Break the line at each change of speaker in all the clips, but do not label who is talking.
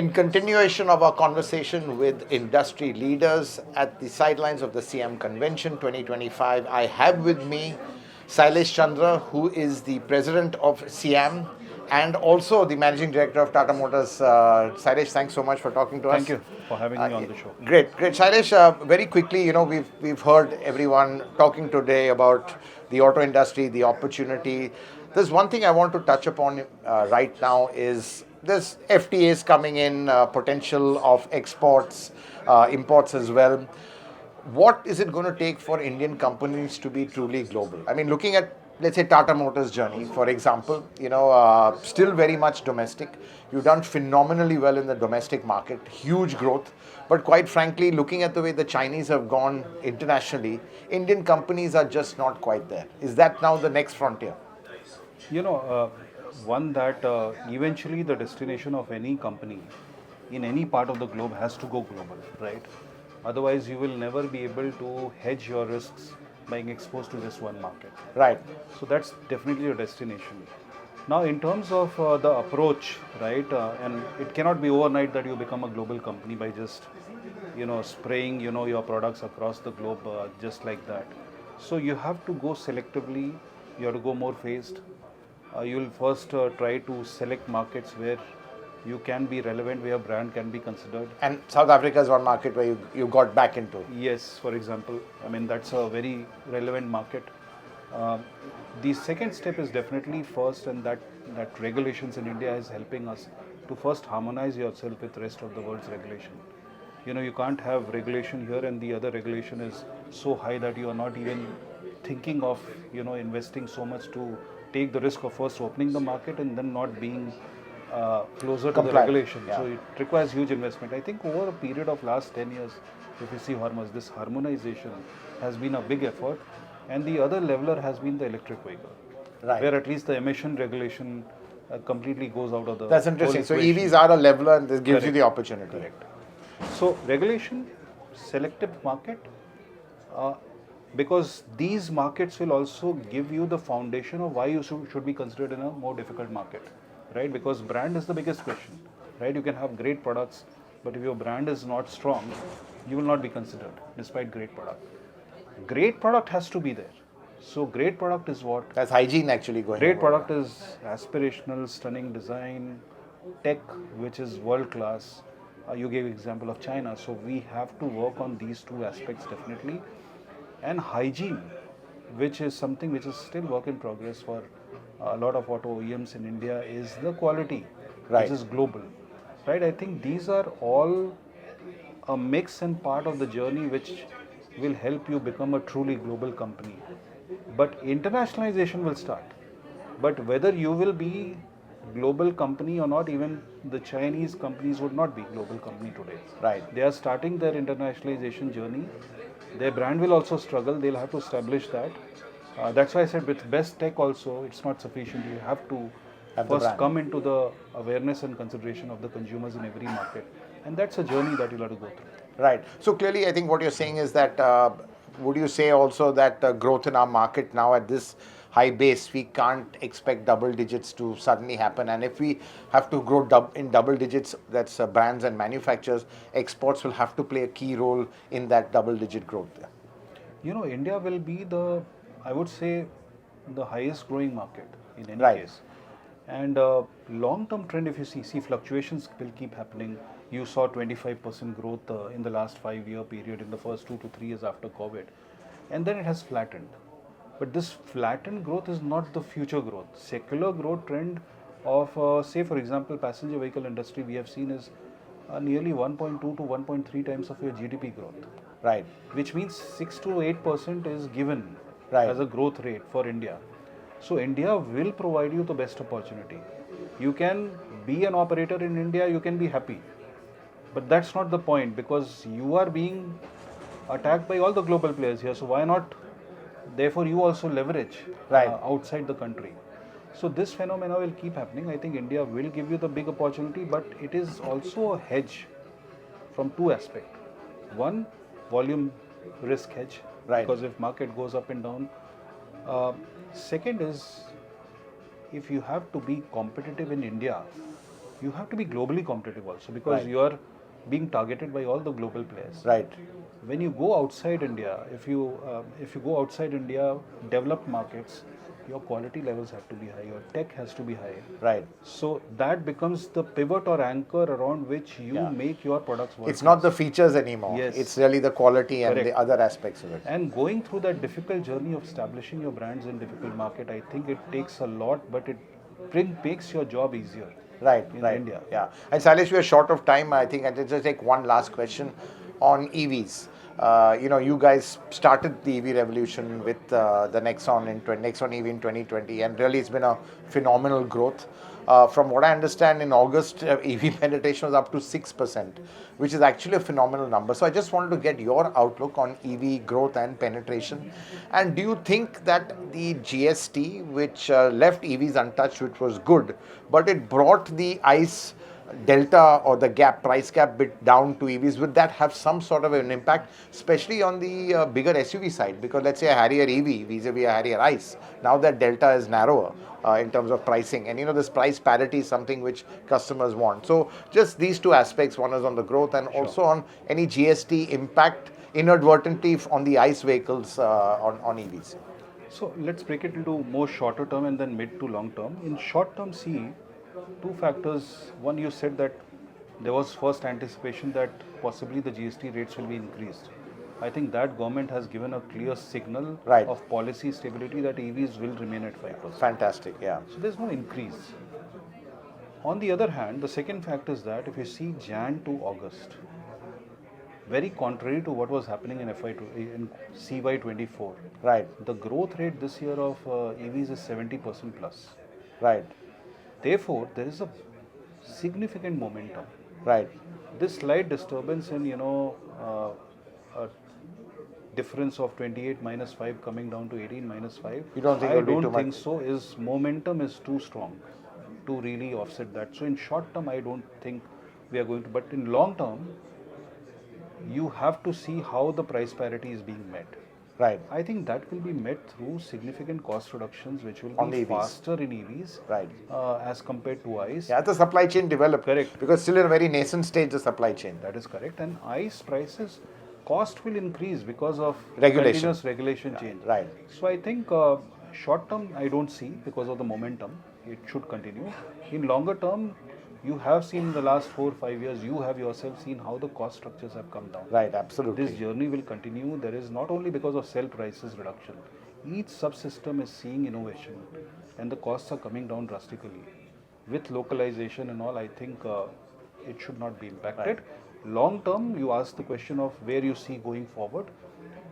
In continuation of our conversation with industry leaders at the sidelines of the SIAM Convention 2025, I have with me Shailesh Chandra, who is the president of SIAM and also the managing director of Tata Motors. Shailesh, thanks so much for talking to us.
Thank you for having me on the show.
Great. Shailesh, very quickly, we've heard everyone talking today about the auto industry, the opportunity. There's one thing I want to touch upon right now is there's FTAs coming in, potential of exports, imports as well. What is it going to take for Indian companies to be truly global? I mean, looking at, let's say, Tata Motors' journey, for example, still very much domestic. You've done phenomenally well in the domestic market, huge growth. But quite frankly, looking at the way the Chinese have gone internationally, Indian companies are just not quite there. Is that now the next frontier?
One that eventually the destination of any company in any part of the globe has to go global, right? Otherwise, you will never be able to hedge your risks being exposed to just one market.
Right.
So that's definitely your destination. Now, in terms of the approach, right, and it cannot be overnight that you become a global company by just, spraying, your products across the globe just like that. So you have to go selectively. You have to go more phased. You'll first try to select markets where you can be relevant, where your brand can be considered.
And South Africa is one market where you got back into.
Yes, for example. I mean, that's a very relevant market. The second step is definitely first, and that regulations in India is helping us to first harmonize yourself with the rest of the world's regulation. You can't have regulation here and the other regulation is so high that you are not even thinking of, investing so much to take the risk of first opening the market and then not being closer to the regulation.
Yeah.
So it requires huge investment. I think over a period of last 10 years, if you see this harmonization has been a big effort, and the other leveler has been the electric vehicle,
right,
where at least the emission regulation completely goes out of the.
That's interesting. So EVs are a leveler and this gives you the opportunity.
Correct. So regulation, selective market, because these markets will also give you the foundation of why you should be considered in a more difficult market, right? Because brand is the biggest question, right? You can have great products, but if your brand is not strong, you will not be considered despite great product. Great product has to be there. So great product is what?
That's hygiene actually going.
Great product is aspirational, stunning design, tech which is world class. You gave example of China. So we have to work on these two aspects definitely. And hygiene, which is something which is still work in progress for a lot of auto OEMs in India, is the quality,
right,
which is global. Right? I think these are all a mix and part of the journey which will help you become a truly global company. But internationalization will start. But whether you will be global company or not, even the Chinese companies would not be global company today.
Right.
They are starting their internationalization journey. Their brand will also struggle. They'll have to establish that. That's why I said with best tech also, it's not sufficient. You have to first come into the awareness and consideration of the consumers in every market. And that's a journey that you'll have to go through.
Right. So clearly, I think what you're saying is that, would you say also that growth in our market now at this high base, we can't expect double digits to suddenly happen? And if we have to grow in double digits, that's brands and manufacturers, exports will have to play a key role in that double digit growth.
India will be I would say, the highest growing market in any case. And long-term trend, if you see fluctuations will keep happening. You saw 25% growth in the last 5-year period in the first 2 to 3 years after COVID. And then it has flattened. But this flattened growth is not the future growth. Secular growth trend of, say, for example, passenger vehicle industry we have seen is nearly 1.2 to 1.3 times of your GDP growth.
Right.
Which means 6 to 8% is given as a growth rate for India. So India will provide you the best opportunity. You can be an operator in India, you can be happy. But that's not the point, because you are being attacked by all the global players here. So why not, therefore, you also leverage outside the country. So this phenomena will keep happening. I think India will give you the big opportunity, but it is also a hedge from two aspects. One, volume risk hedge, because if market goes up and down. Second is, if you have to be competitive in India, you have to be globally competitive also, because you are being targeted by all the global players.
Right.
When you go outside India, if you go outside India, developed markets, your quality levels have to be high, your tech has to be high.
Right.
So that becomes the pivot or anchor around which you make your products work.
It's not the features anymore.
Yes.
It's really the quality and
Correct.
the other aspects of it.
And going through that difficult journey of establishing your brands in difficult market, I think it takes a lot, but it makes your job easier.
Right,
in
right.
India.
Yeah. And Shailesh, we are short of time. I think I just take one last question on EVs. You guys started the EV revolution with the Nexon EV in 2020, and really it's been a phenomenal growth. From what I understand, in August, EV penetration was up to 6%, which is actually a phenomenal number. So I just wanted to get your outlook on EV growth and penetration. And do you think that the GST, which left EVs untouched, which was good, but it brought the ICE delta or the price gap bit down to EVs, would that have some sort of an impact, especially on the bigger SUV side? Because let's say a Harrier EV vis-a-vis a Harrier ICE, now that delta is narrower in terms of pricing, and this price parity is something which customers want. So just these two aspects, one is on the growth and also on any GST impact inadvertently on the ICE vehicles on EVs.
So let's break it into more shorter term and then mid to long term. In short term, see, two factors. One, you said that there was first anticipation that possibly the GST rates will be increased. I think that government has given a clear signal of policy stability that EVs will remain at 5%.
Fantastic, yeah.
So there's no increase. On the other hand, the second fact is that if you see Jan to August, very contrary to what was happening in CY24.
Right.
The growth rate this year of EVs is 70% plus.
Right.
Therefore, there is a significant momentum.
Right.
This slight disturbance in, a difference of 28 minus 5 coming down to 18 minus 5.
You don't think
I
it'll be
don't
too
think
much?
so. Momentum is too strong to really offset that. So in short term, I don't think we are going to. But in long term, you have to see how the price parity is being met.
Right.
I think that will be met through significant cost reductions, which will
On
be
the EVs.
faster in EVs,
Right.
as compared to ICE.
Yeah, the supply chain developed.
Correct.
Because still in a very nascent stage, the supply chain.
That is correct. And ICE prices, cost will increase because of
Regulation.
continuous regulation change.
Right.
So I think short term, I don't see because of the momentum. It should continue. In longer term, you have seen in the last 4 or 5 years, you have yourself seen how the cost structures have come down.
Right, absolutely.
This journey will continue. There is not only because of cell prices reduction. Each subsystem is seeing innovation and the costs are coming down drastically. With localization and all, I think it should not be impacted. Right. Long term, you ask the question of where you see going forward.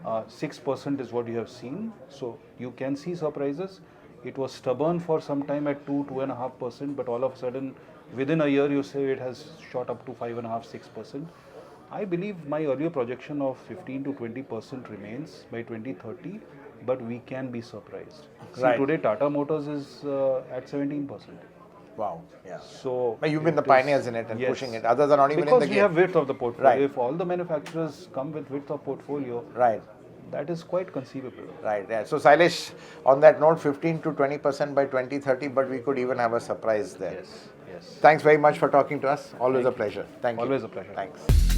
6% is what you have seen. So you can see surprises. It was stubborn for some time at 2.5%, but all of a sudden, within a year, you say it has shot up to 5.5%, 6%. I believe my earlier projection of 15 to 20% remains by 2030, but we can be surprised. See, today Tata Motors is at 17%.
Wow. Yeah.
So
but you've been the pioneers in it and pushing it. Others are not even in the game.
Because we have width of the portfolio.
Right.
If all the manufacturers come with width of portfolio,
right,
that is quite conceivable.
Right. Yeah. So Shailesh, on that note, 15 to 20% by 2030, but we could even have a surprise there.
Yes.
Thanks very much for talking to us. Always a pleasure. Thank you.
Always a pleasure.
Thanks.